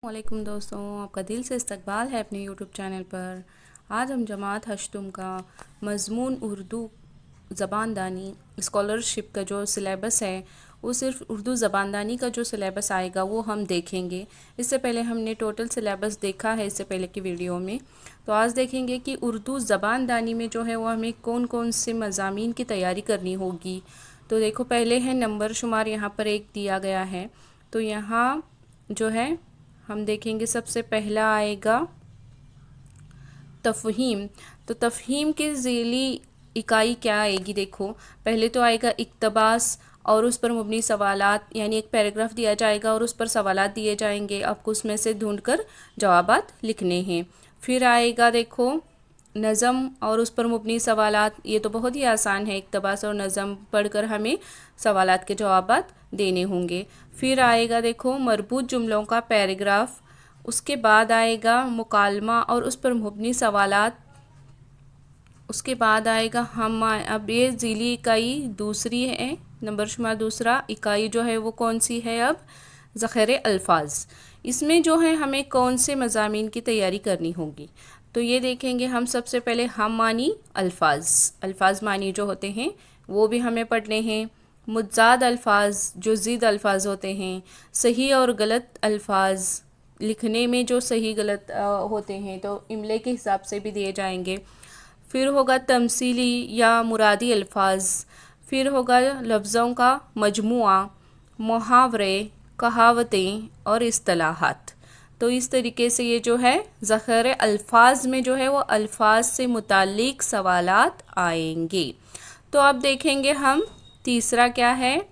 वालेकुम दोस्तों, आपका दिल से इस्तकबाल है अपने यूट्यूब चैनल पर। आज हम जमात हश्तुम का मज़मून उर्दू ज़बानदानी स्कॉलरशिप का जो सिलेबस है वो सिर्फ़ उर्दू ज़बानदानी का जो सिलेबस आएगा वो हम देखेंगे। इससे पहले हमने टोटल सिलेबस देखा है इससे पहले की वीडियो में। तो आज देखेंगे कि उर्दू ज़बानदानी में जो है वो हमें कौन कौन से मज़ामीन की तैयारी करनी होगी। तो देखो, पहले है नंबर शुमार, यहाँ पर एक दिया गया है। तो यहाँ जो है हम देखेंगे सबसे पहला आएगा तफ़हीम। तो तफ़हीम के ज़ेली इकाई क्या आएगी? देखो, पहले तो आएगा इक़्तिबास और उस पर मुबनी सवालात, यानी एक पैराग्राफ दिया जाएगा और उस पर सवालात दिए जाएंगे, आपको उसमें से ढूंढकर जवाबात लिखने हैं। फिर आएगा देखो नज़म और उस पर मुबनी सवालात। ये तो बहुत ही आसान है, इक़्तिबास और नज़म पढ़कर हमें सवालात के जवाबात देने होंगे। फिर आएगा देखो मरबूत जुमलों का पैराग्राफ। उसके बाद आएगा मुकालमा और उस पर मुबनी सवालात। उसके बाद आएगा हम, अब ये ज़ीली इकाई दूसरी है, नंबर शुमार दूसरा इकाई जो है वो कौन सी है? अब ज़ख़ीरे अल्फाज। इसमें जो है हमें कौन से मज़ामीन की तैयारी करनी होगी? तो ये देखेंगे हम सबसे पहले हम मानी अल्फाज मानी जो होते हैं वो भी हमें पढ़ने हैं। मुज़ाद अल्फाज जो ज़ीद अल्फाज होते हैं, सही और गलत अल्फाज लिखने में जो सही गलत होते हैं तो इमले के हिसाब से भी दिए जाएंगे। फिर होगा तमसीली या मुरादी अल्फाज। फिर होगा लफ्ज़ों का मजमुआ, मुहावरे, कहावतें और इस्तिलाहात। तो इस तरीके से ये जो है ज़ख़ीरे अल्फाज में जो है वो अल्फाज से मुताल्लिक़ सवालात आएंगे। तो अब देखेंगे हम तीसरा क्या है,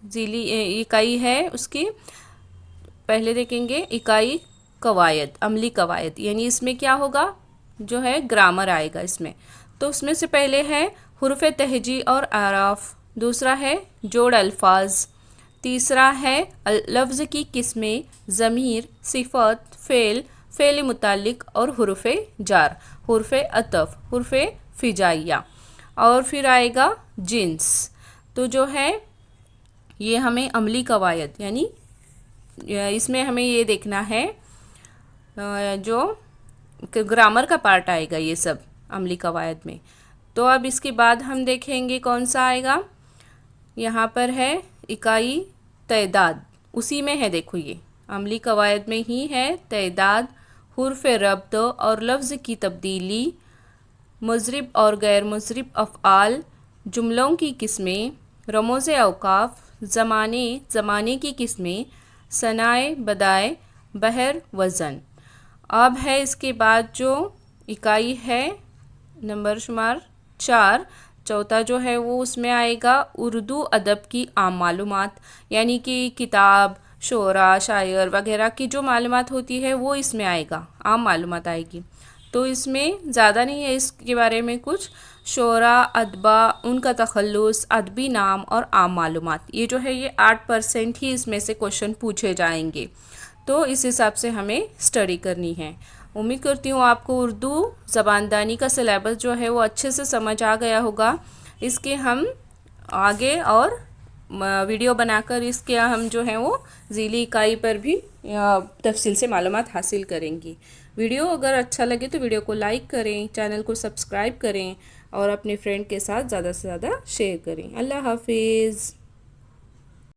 ज़ीली इकाई है उसकी। पहले देखेंगे इकाई कवायद, अमली कवायद, यानी इसमें क्या होगा, जो है ग्रामर आएगा इसमें। तो उसमें से पहले है हुर्फ़ तहजी और आराफ, दूसरा है जोड़ अल्फाज, तीसरा है लफ्ज़ की किस्में, ज़मीर, सिफ़त, फ़ेल, फ़ेल मुताल्लिक़ और हुर्फ़ जार, हुर्फ़ अतफ़, हुर्फ़ फ़िजाइया। और फिर आएगा जिन्स। तो जो है ये हमें अमली कवायद, यानी इसमें हमें ये देखना है जो ग्रामर का पार्ट आएगा ये सब अमली कवायद में। तो अब इसके बाद हम देखेंगे कौन सा आएगा। यहाँ पर है इकाई तइदाद, उसी में है, देखो ये अमली कवायद में ही है। तइदाद, हुर्फ़ रब्त और लफ्ज़ की तब्दीली, मुज़रिब और गैर मुज़रिब अफ़आल, जुमलों की किस्में, रमोज़ औक़ाफ़, ज़माने की किस्में, सनाए बदाए, बहर वज़न। अब है इसके बाद जो इकाई है नंबर शुमार 4, चौथा जो है वो उसमें आएगा उर्दू अदब की आम मालूमात, यानी कि किताब, शोरा, शायर वगैरह की जो मालूमात होती है वो इसमें आएगा, आम मालूमात आएगी। तो इसमें ज़्यादा नहीं है इसके बारे में कुछ, शोरा, अदबा, उनका तखल्लुस, अदबी नाम और आम मालूमात, ये जो है ये 8% ही इसमें से क्वेश्चन पूछे जाएंगे। तो इस हिसाब से हमें स्टडी करनी है। उम्मीद करती हूँ आपको उर्दू ज़बानदानी का सिलेबस जो है वो अच्छे से समझ आ गया होगा। इसके हम आगे और वीडियो बनाकर इसके हम जो है वो ज़ीली इकाई पर भी तफसील से मालूमात हासिल करेंगी। वीडियो अगर अच्छा लगे तो वीडियो को लाइक करें, चैनल को सब्सक्राइब करें और अपने फ्रेंड के साथ ज़्यादा से ज़्यादा शेयर करें। अल्लाह हाफिज़।